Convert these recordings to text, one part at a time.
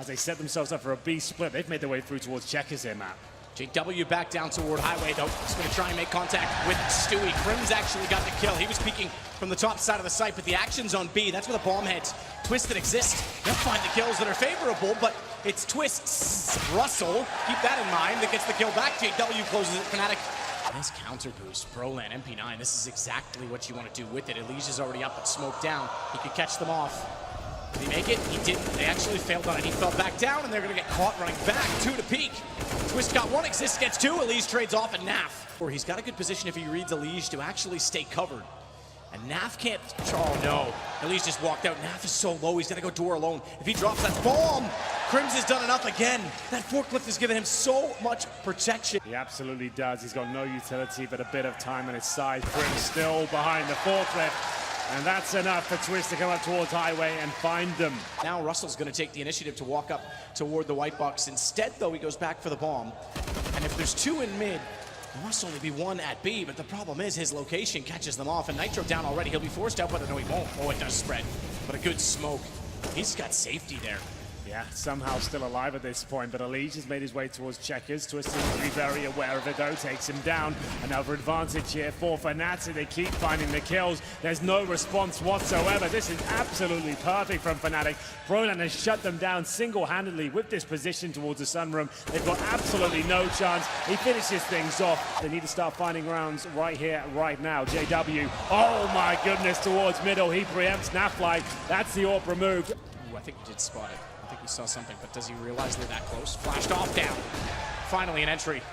as they set themselves up for a B split. They've made their way through towards checkers here, Matt. JW back down toward Highway, though. He's going to try and make contact with Stewie. Krim's actually got the kill. He was peeking from the top side of the site, but the action's on B. That's where the bomb heads. Twist that exists. They'll find the kills that are favorable, but it's Twist's Russell. Keep that in mind. That gets the kill back. JW closes it. Fnatic. Nice counter boost. Brolan, MP9. This is exactly what you want to do with it. Elijah's already up, but smoke down. He could catch them off. Did he make it? He didn't. They actually failed on it. He fell back down, and they're going to get caught running back. 2 to peak. Twist got 1, Exist gets 2. Elijah trades off, and Naf. Or he's got a good position if he reads Elijah to actually stay covered. And Naf can't. Oh no. Elijah just walked out. Naf is so low, he's got to go door alone. If he drops that bomb, Krims has done enough again. That forklift has given him so much protection. He absolutely does. He's got no utility, but a bit of time on his side. Krims still behind the forklift. And that's enough for Twist to come up towards Highway and find them. Now Russell's going to take the initiative to walk up toward the white box. Instead, though, he goes back for the bomb. And if there's 2 in mid, there must only be 1 at B, but the problem is his location catches them off. And Nitro down already. He'll be forced out, but no, he won't. Oh, it does spread. But a good smoke. He's got safety there. Yeah, somehow still alive at this point, but Elijah has made his way towards checkers. Twist seems to be very aware of it, though. Takes him down. Another advantage here for Fnatic. They keep finding the kills. There's no response whatsoever. This is absolutely perfect from Fnatic. Brolan has shut them down single-handedly with this position towards the sunroom. They've got absolutely no chance. He finishes things off. They need to start finding rounds right here, right now. JW, oh my goodness, towards middle. He preempts Naflight. That's the AWP removed. Ooh, I think he did spot it. I think he saw something, but does he realize they're that close? Flashed off down. Finally an entry.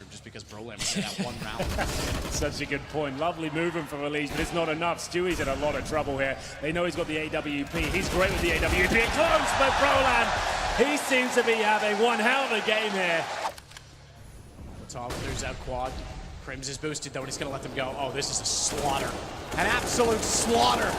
Just because Brolan was in that 1 round. Such a good point. Lovely movement from Elijah, but it's not enough. Stewie's in a lot of trouble here. They know he's got the AWP. He's great with the AWP. Close, but Brolan, he seems to be having one hell of a game here. Top clears out quad. Krims is boosted, though, and he's going to let them go. Oh, this is a slaughter. An absolute slaughter.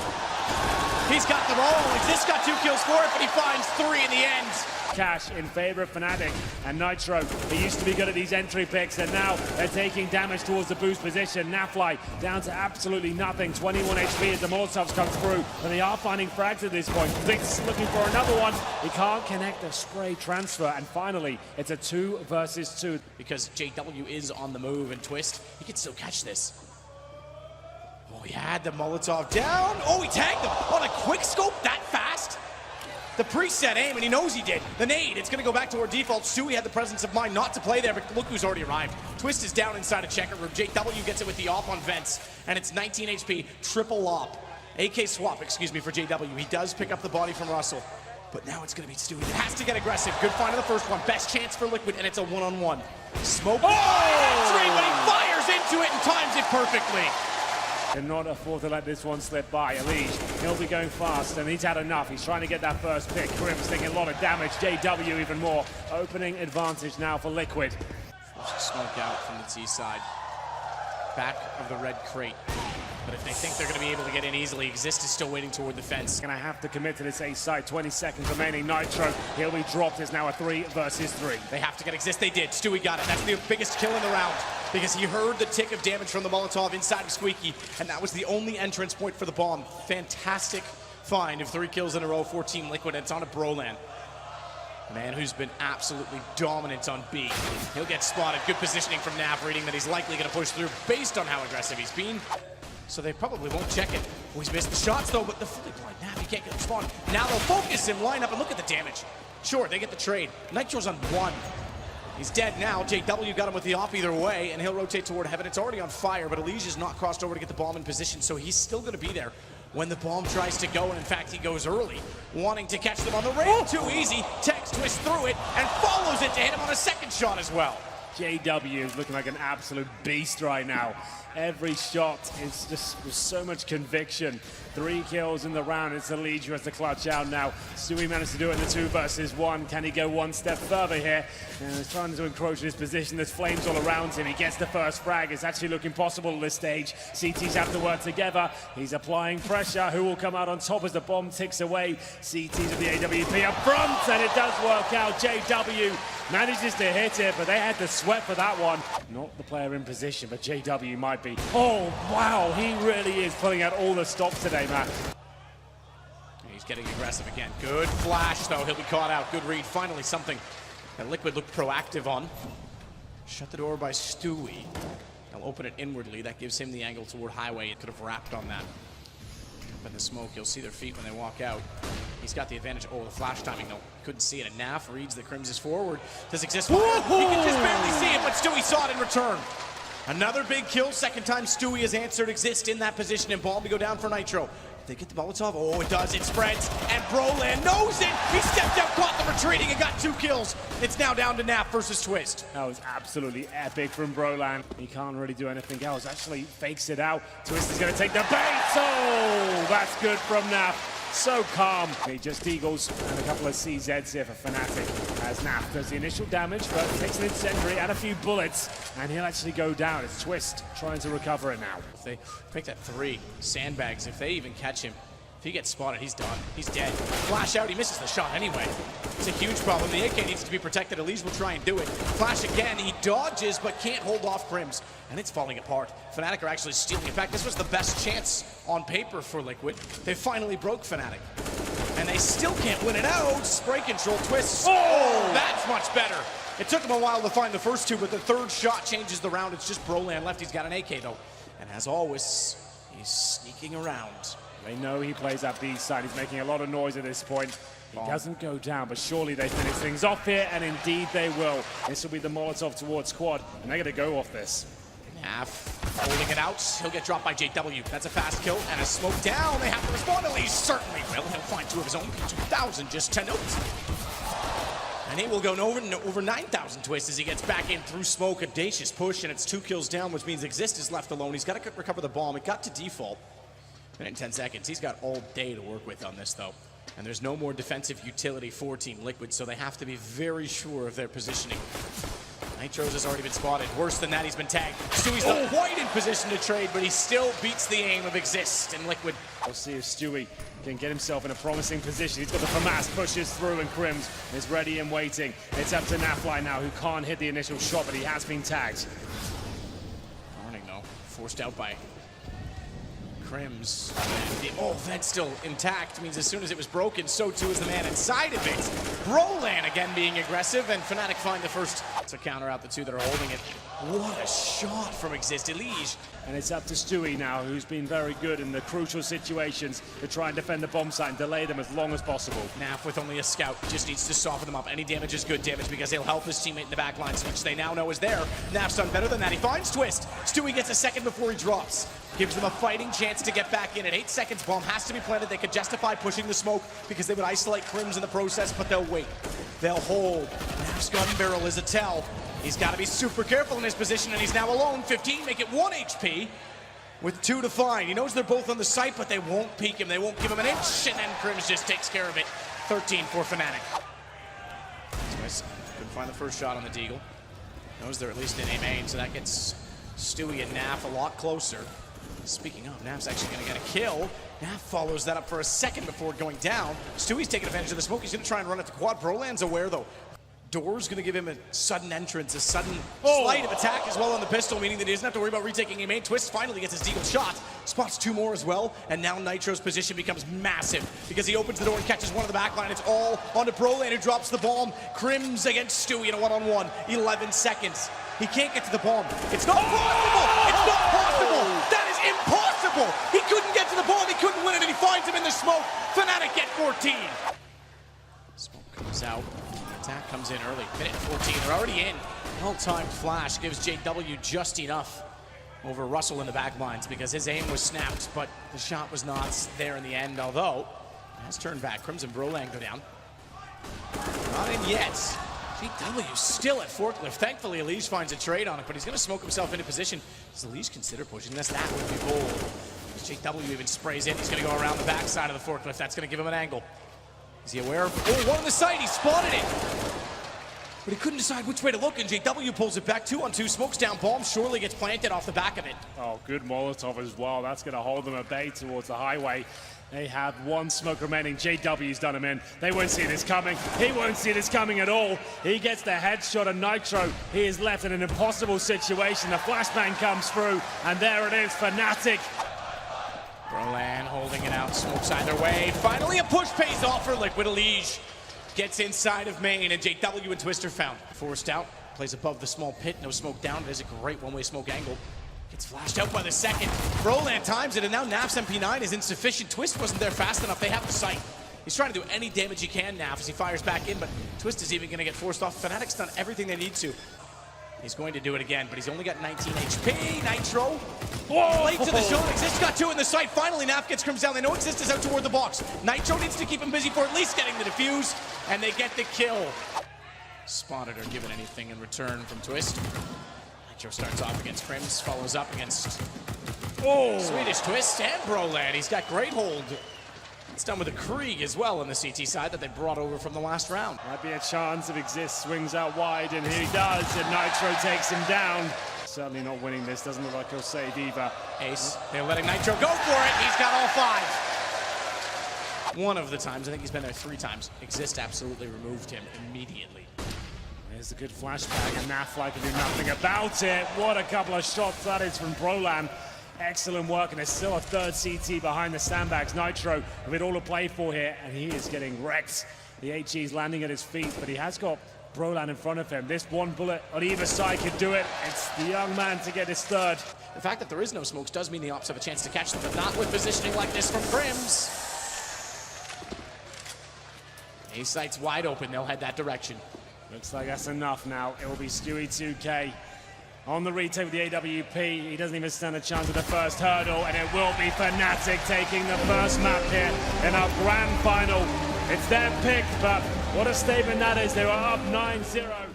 He's got them all. Exist got 2 kills for it, but he finds 3 in the end. Cash in favor of Fnatic and Nitro. He used to be good at these entry picks, and now they're taking damage towards the boost position. Naflight down to absolutely nothing. 21 HP as the Molotovs come through, and they are finding frags at this point. Blitz looking for another one. He can't connect the spray transfer, and finally it's a 2 versus 2. Because JW is on the move, and Twist, he can still catch this. Oh, he had the Molotov down. Oh, he tagged him on a quick scope that fast. The preset aim, and he knows he did. The nade, it's going to go back to our default. Stewie had the presence of mind not to play there, but look who's already arrived. Twist is down inside a checker room. JW gets it with the op on vents, and it's 19 HP, triple op. AK swap, excuse me, for JW. He does pick up the body from Russell, but now it's going to be Stewie. He has to get aggressive. Good find on the first one. Best chance for Liquid, and it's a 1-on-1. Smoke. Oh! Entry, but he fires into it and times it perfectly. Cannot afford to let this one slip by. Elijah, he'll be going fast, and he's had enough. He's trying to get that first pick. Krim's taking a lot of damage. JW even more. Opening advantage now for Liquid. Forced smoke out from the T side. Back of the red crate. But if they think they're going to be able to get in easily, Exist is still waiting toward the fence. Gonna have to commit to this A side. 20 seconds remaining. Nitro, he'll be dropped. It's now a 3 versus 3. They have to get Exist. They did. Stewie got it. That's the biggest kill in the round because he heard the tick of damage from the Molotov inside of Squeaky, and that was the only entrance point for the bomb. Fantastic find of 3 kills in a row for Team Liquid. It's on a Brolan. A man who's been absolutely dominant on B. He'll get spotted. Good positioning from Nav, reading that he's likely going to push through based on how aggressive he's been. So they probably won't check it. Oh, he's missed the shots, though, but the fully blind Nav, he can't get him spawned. Now they'll focus him, line up, and look at the damage. Sure, they get the trade. Nitro's on 1. He's dead now. JW got him with the op either way, and he'll rotate toward heaven. It's already on fire, but Elijah's not crossed over to get the bomb in position, so he's still going to be there when the bomb tries to go, and in fact, he goes early, wanting to catch them on the rail. Too easy. Tex twists through it and follows it to hit him on a second shot as well. JW is looking like an absolute beast right now. Every shot is just with so much conviction. 3 kills in the round. It's Elijah who has to clutch out now. Stewie managed to do it in the 2 versus 1. Can he go one step further here? And he's trying to encroach his position. There's flames all around him. He gets the first frag. It's actually looking possible at this stage. CTs have to work together. He's applying pressure. Who will come out on top as the bomb ticks away? CTs with the AWP up front, and it does work out. JW manages to hit it, but they had to sweat for that one. Not the player in position, but JW might be. Oh, wow, he really is pulling out all the stops today, Matt. getting aggressive again. Good flash, though. He'll be caught out. Good read. Finally, something that Liquid looked proactive on. Shut the door by Stewie. He'll open it inwardly. That gives him the angle toward Highway. It could have wrapped on that. Up in the smoke, you'll see their feet when they walk out. He's got the advantage. Oh, the flash timing, though. Couldn't see it. And Naf reads the Crims is forward. Does exist. He can just barely see it, but Stewie saw it in return. Another big kill. Second time Stewie has answered. Exist in that position, and bomb to go down for Nitro. They get the Molotov. Oh, it does. It spreads. And Broland knows it. He stepped out, caught the retreating, and got 2 kills. It's now down to Naf versus Twist. That was absolutely epic from Broland. He can't really do anything else. Actually fakes it out. Twist is going to take the bait. Oh, that's good from Naf. So calm. He just eagles and a couple of CZs here for Fnatic as Naf does the initial damage, but takes an incendiary and a few bullets, and he'll actually go down. It's Twist trying to recover it now. If they make that 3 sandbags, if they even catch him, if he gets spotted, he's done. He's dead. Flash out, he misses the shot anyway. It's a huge problem. The AK needs to be protected. Elise will try and do it. Flash again, he dodges, but can't hold off Crims. And it's falling apart. Fnatic are actually stealing it back. This was the best chance on paper for Liquid. They finally broke Fnatic. And they still can't win it out. Spray control, Twist. Oh, that's much better. It took him a while to find the first 2, but the 3rd shot changes the round. It's just Broland left. He's got an AK, though. And as always, he's sneaking around. They know he plays that B side. He's making a lot of noise at this point. He doesn't go down, but surely they finish things off here, and indeed they will. This will be the Molotov towards Quad, and they're going to go off this. Naf holding it out. He'll get dropped by JW. That's a fast kill and a smoke down. They have to respond. At least certainly will. He'll find 2 of his own. 2,000 just to note. And he will go over 9,000 Twist as he gets back in through smoke. Audacious push, and it's 2 kills down, which means Exist is left alone. He's got to recover the bomb. It got to default. And in 10 seconds, he's got all day to work with on this, though. And there's no more defensive utility for Team Liquid, so they have to be very sure of their positioning. Nitro's has already been spotted. Worse than that, he's been tagged. Stewie's not quite in position to trade, but he still beats the aim of Exist in Liquid. We'll see if Stewie can get himself in a promising position. He's got the FAMAS, pushes through, and Crims is ready and waiting. It's up to Nafly now, who can't hit the initial shot, but he has been tagged. Warning, though. Forced out by Crims. Oh, that's still intact. Means as soon as it was broken, so too is the man inside of it. Broland again being aggressive, and Fnatic find the first to counter out the 2 that are holding it. What a shot from Exist. Elige. And it's up to Stewie now, who's been very good in the crucial situations to try and defend the bomb site and delay them as long as possible. Naf with only a scout just needs to soften them up. Any damage is good damage because he'll help his teammate in the back lines, which they now know is there. Naf's done better than that. He finds Twist. Stewie gets a second before he drops. Gives them a fighting chance to get back in at 8 seconds. Bomb has to be planted. They could justify pushing the smoke because they would isolate Crims in the process, but they'll wait. They'll hold. Naf's gun barrel is a tell. He's got to be super careful in his position, and he's now alone. 15, make it 1 HP with 2 to find. He knows they're both on the site, but they won't peek him. They won't give him an inch, and then Crims just takes care of it. 13 for Fnatic. Twist couldn't find the first shot on the Deagle. Knows they're at least in A main, so that gets Stewie and Naf a lot closer. Speaking of, Naf's actually going to get a kill. Naf follows that up for a second before going down. Stewie's taking advantage of the smoke. He's going to try and run it to Quad. Broland's aware, though. Door's going to give him a sudden entrance, a sudden sleight of attack as well on the pistol, meaning that he doesn't have to worry about retaking a main. Twist finally gets his Deagle shot, spots 2 more as well, and now Nitro's position becomes massive because he opens the door and catches one of the back line. It's all onto Broland, who drops the bomb. Crims against Stewie in a one-on-one. 11 seconds. He can't get to the bomb. It's not possible! It's not possible! That is impossible! He couldn't get to the bomb, he couldn't win it, and he finds him in the smoke. Fnatic get 14. Smoke comes out. Attack comes in early. Minute 14. They're already in. Well-timed flash gives JW just enough over Russell in the back lines because his aim was snapped, but the shot was not there in the end, although it has turned back. Crimson Broland go down. Not in yet. JW still at forklift. Thankfully, Elige finds a trade on it, but he's going to smoke himself into position. Does Elige consider pushing this? That would be bold. JW even sprays in. He's going to go around the backside of the forklift. That's going to give him an angle. Is he aware of? Oh, one on the side. He spotted it. But he couldn't decide which way to look, and JW pulls it back. 2-on-2. Smokes down. Bomb surely gets planted off the back of it. Oh, good Molotov as well. That's going to hold them at bay towards the highway. They have 1 smoke remaining. JW's done him in. They won't see this coming. He won't see this coming at all. He gets the headshot of Nitro. He is left in an impossible situation. The flashbang comes through, and there it is, Fnatic. Brolan holding it out, smokes either way. Finally a push pays off for Liquid. Elige gets inside of main, and JW and Twister found. Forced out, plays above the small pit, no smoke down. It is a great one-way smoke angle. Gets flashed out by the second. Brolan times it, and now Naf's MP9 is insufficient. Twist wasn't there fast enough. They have the sight. He's trying to do any damage he can, Naf, as he fires back in, but Twist is even going to get forced off. Fnatic's done everything they need to. He's going to do it again, but he's only got 19 HP. Nitro. Whoa! Late to the zone. Exist got two in the site. Finally, Naf gets Crims down. They know Exist is out toward the box. Nitro needs to keep him busy for at least getting the defuse, and they get the kill. Spotted or given anything in return from Twist. Nitro starts off against Crims, follows up against Swedish Twist and Brolan. He's got great hold. It's done with a Krieg as well on the CT side that they brought over from the last round. Might be a chance if Exist swings out wide, and he does, and Nitro takes him down. Certainly not winning this, doesn't look like he'll save either. Ace, they're letting Nitro go for it. He's got all five. One of the times, I think he's been there 3 times, Exist absolutely removed him immediately. There's a good flashback, and Nafla can do nothing about it. What a couple of shots that is from Brolan. Excellent work, and there's still a third CT behind the sandbags. Nitro have it all to play for here, and he is getting wrecked. The HE is landing at his feet, but he has got Brolan in front of him. This one bullet on either side could do it. It's the young man to get his third. The fact that there is no smokes does mean the Ops have a chance to catch them, but not with positioning like this from Crims. A site's wide open, they'll head that direction. Looks like that's enough now. It will be Stewie 2K on the retake with the AWP. He doesn't even stand a chance at the first hurdle, and it will be Fnatic taking the first map here in our grand final. It's their pick, but what a statement that is. They were up 9-0.